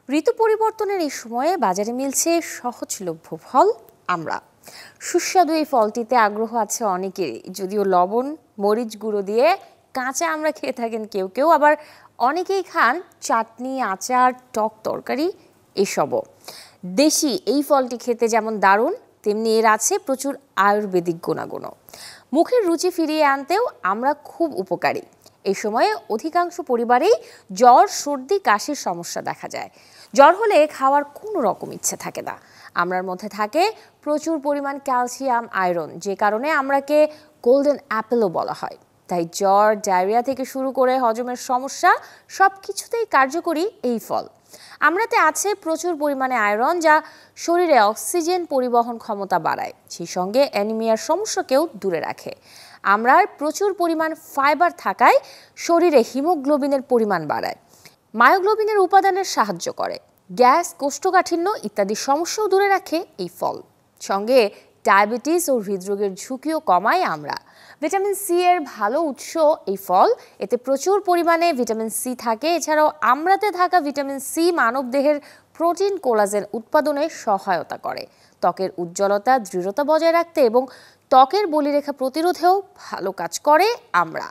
ঋতু পরিবর্তনের এই সময়ে বাজারে মিলছে সহজলভ্য ফল আমড়া। সুস্বাদু এই ফলটিতে আগ্রহ আছে অনেকেরই, যদিও লবণ মরিচ গুঁড়ো দিয়ে কাঁচা আমড়া খেয়ে থাকেন কেউ কেউ, আবার অনেকেই খান চাটনি, আচার, টক তরকারি এসবও। দেশি এই ফলটি খেতে যেমন দারুণ, তেমনি এর আছে প্রচুর আয়ুর্বেদিক গুণাগুণও। মুখের রুচি ফিরিয়ে আনতেও আমরা খুব উপকারী। এই সময়ে অধিকাংশ পরিবারেই জ্বর, সর্দি, কাশির সমস্যা দেখা যায়। জ্বর হলে খাওয়ার কোনো রকম ইচ্ছে থাকে না। আমড়ার মধ্যে থাকে প্রচুর পরিমাণ ক্যালসিয়াম, আয়রন, যে কারণে আমড়াকে গোল্ডেন অ্যাপেলও বলা হয়। তাই জ্বর, ডায়রিয়া থেকে শুরু করে হজমের সমস্যা সব কিছুতেই কার্যকরী এই ফল। আমড়াতে আছে প্রচুর পরিমাণে আয়রন, যা শরীরে অক্সিজেন পরিবহন ক্ষমতা বাড়ায়, সেই সঙ্গে অ্যানিমিয়ার সমস্যাকেও দূরে রাখে। আমড়ার প্রচুর পরিমাণ ফাইবার থাকায় শরীরে হিমোগ্লোবিনের পরিমাণ বাড়ায়, মায়োগ্লোবিনের উপাদানের সাহায্য করে, গ্যাস, কোষ্ঠকাঠিন্য ইত্যাদি সমস্যাও দূরে রাখে এই ফল। সঙ্গে ডায়াবেটিস ও হৃদরোগের ঝুঁকিও কমায় আমড়া। ভিটামিন সি এর ভালো উৎস এই ফল, এতে প্রচুর পরিমাণে ভিটামিন সি থাকে। এছাড়াও আমড়াতে থাকা ভিটামিন সি মানবদেহের প্রোটিন, কোলাজেন উৎপাদনে সহায়তা করে, ত্বকের উজ্জ্বলতা, দৃঢ়তা বজায় রাখতে এবং ত্বকের বলিরেখা প্রতিরোধেও ভালো কাজ করে আমড়া।